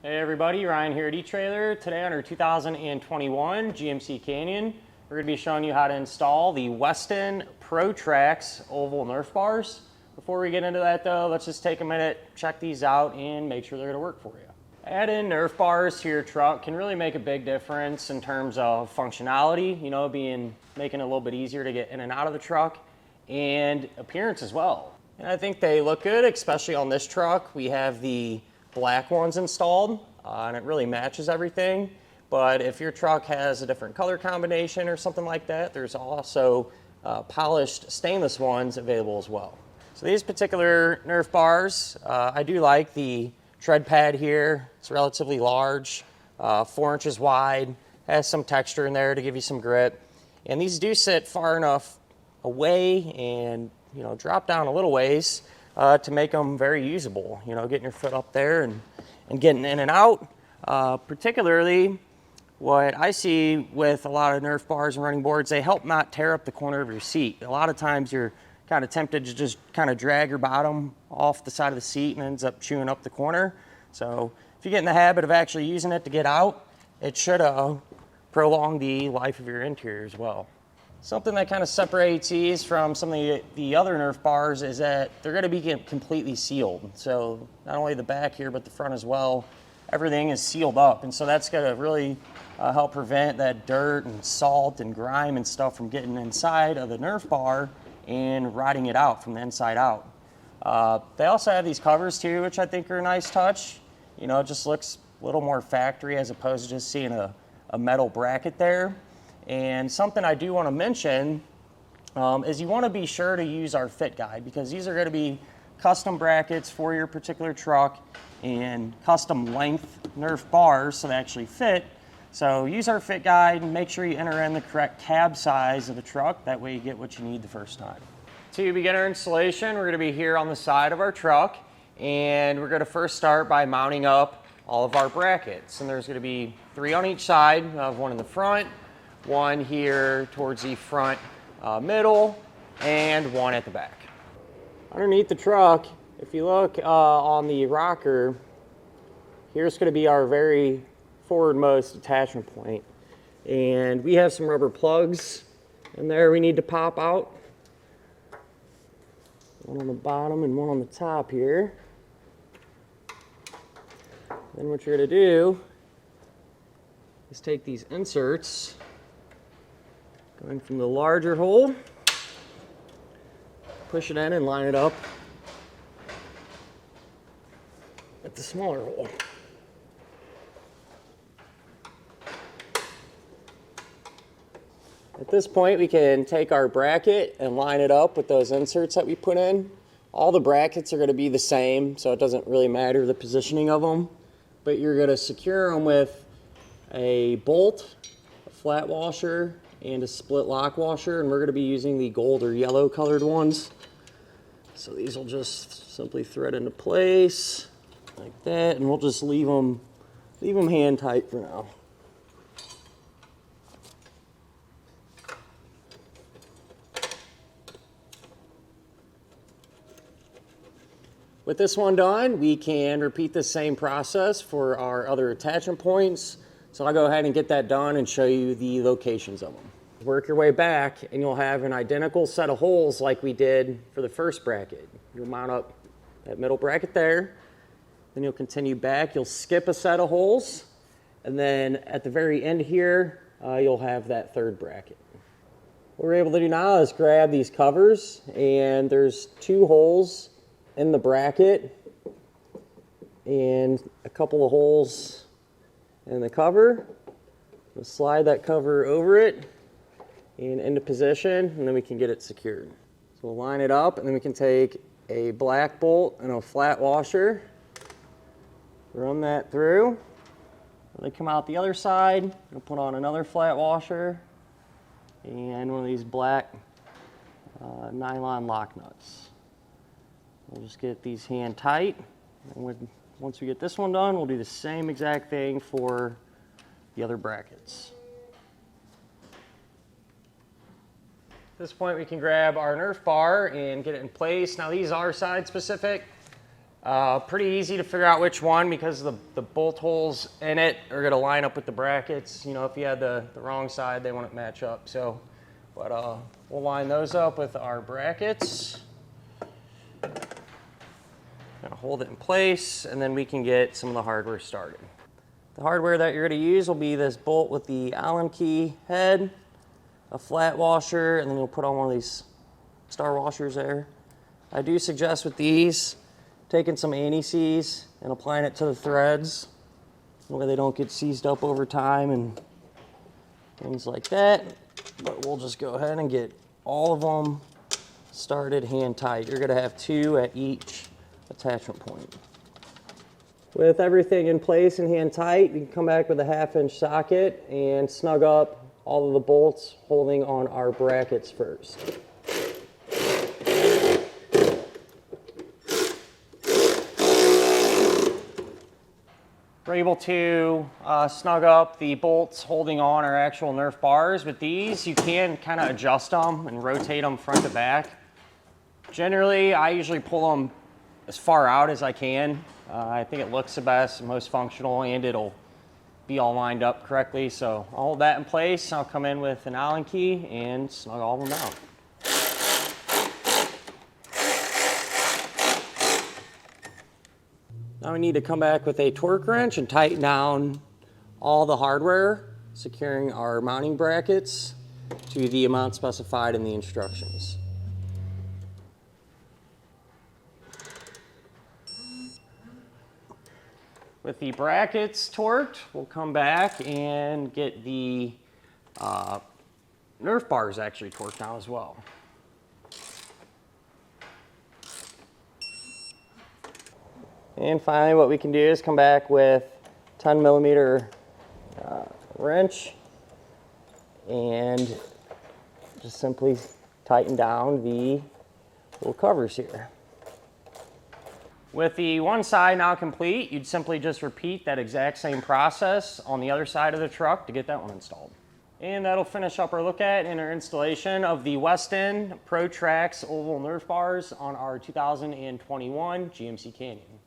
Hey everybody, Ryan here at eTrailer. Today on our 2021 GMC Canyon, we're going to be showing you how to install the Westin Protrax Oval Nerf Bars. Before we get into that though, let's just take a minute, check these out, and make sure they're going to work for you. Adding Nerf bars to your truck can really make a big difference in terms of functionality, making it a little bit easier to get in and out of the truck, and appearance as well. And I think they look good, especially on this truck. We have the black ones installed, and it really matches everything. But if your truck has a different color combination or something like that, there's also polished stainless ones available as well. So these particular Nerf bars, I do like the tread pad here. It's relatively large, 4 inches wide, has some texture in there to give you some grip. And these do sit far enough away and drop down a little ways to make them very usable. Getting your foot up there and getting in and out. Particularly what I see with a lot of Nerf bars and running boards, they help not tear up the corner of your seat. A lot of times you're kind of tempted to just kind of drag your bottom off the side of the seat and ends up chewing up the corner. So if you get in the habit of actually using it to get out, it should prolong the life of your interior as well. Something that kind of separates these from some of the other Nerf bars is that they're going to be completely sealed. So not only the back here, but the front as well, everything is sealed up. And so that's going to really help prevent that dirt and salt and grime and stuff from getting inside of the Nerf bar and rotting it out from the inside out. They also have these covers too, which I think are a nice touch. It just looks a little more factory as opposed to just seeing a metal bracket there. And something I do want to mention is you want to be sure to use our fit guide, because these are going to be custom brackets for your particular truck and custom length Nerf bars so they actually fit. So use our fit guide and make sure you enter in the correct cab size of the truck. That way you get what you need the first time. To begin our installation, we're going to be here on the side of our truck, and we're going to first start by mounting up all of our brackets. And there's going to be 3 on each side. We have one in the front, one here towards the front middle, and one at the back. Underneath the truck, if you look on the rocker, here's going to be our very forwardmost attachment point. And we have some rubber plugs in there we need to pop out. One on the bottom and one on the top here. Then what you're going to do is take these inserts, going from the larger hole, push it in and line it up at the smaller hole. At this point, we can take our bracket and line it up with those inserts that we put in. All the brackets are going to be the same, so it doesn't really matter the positioning of them. But you're going to secure them with a bolt, a flat washer, and a split lock washer, and we're going to be using the gold or yellow colored ones. So these will just simply thread into place like that, and we'll just leave them hand tight for now. With this one done, we can repeat the same process for our other attachment points. So I'll go ahead and get that done and show you the locations of them. Work your way back and you'll have an identical set of holes like we did for the first bracket. You'll mount up that middle bracket there, then you'll continue back, you'll skip a set of holes, and then at the very end here, you'll have that third bracket. What we're able to do now is grab these covers, and there's 2 holes in the bracket and a couple of holes in the cover. We'll slide that cover over it and into position, and then we can get it secured. So we'll line it up, and then we can take a black bolt and a flat washer, run that through. When they come out the other side, we'll put on another flat washer and one of these black nylon lock nuts. We'll just get these hand tight, and once we get this one done, we'll do the same exact thing for the other brackets. At this point, we can grab our Nerf bar and get it in place. Now these are side specific, Pretty easy to figure out which one because the bolt holes in it are going to line up with the brackets. You know, if you had the wrong side, they wouldn't match up. So, but we'll line those up with our brackets. Gonna hold it in place, and then we can get some of the hardware started. The hardware that you're going to use will be this bolt with the Allen key head, a flat washer, and then you'll put on one of these star washers there. I do suggest with these taking some anti-seize and applying it to the threads where they don't get seized up over time and things like that. But we'll just go ahead and get all of them started hand tight. You're going to have 2 at each attachment point. With everything in place and hand tight, you can come back with a 1/2-inch socket and snug up all of the bolts holding on our brackets first. We're able to snug up the bolts holding on our actual Nerf bars. With these, you can kind of adjust them and rotate them front to back. Generally, I usually pull them as far out as I can. I think it looks the best, most functional, and it'll be all lined up correctly. So I'll hold that in place. I'll come in with an Allen key and snug all of them out. Now we need to come back with a torque wrench and tighten down all the hardware, securing our mounting brackets to the amount specified in the instructions. With the brackets torqued, we'll come back and get the Nerf bars actually torqued now as well. And finally, what we can do is come back with 10mm wrench and just simply tighten down the little covers here. With the one side now complete, you'd simply just repeat that exact same process on the other side of the truck to get that one installed. And that'll finish up our look at and our installation of the Westin Protrax Oval Nerf Bars on our 2021 GMC Canyon.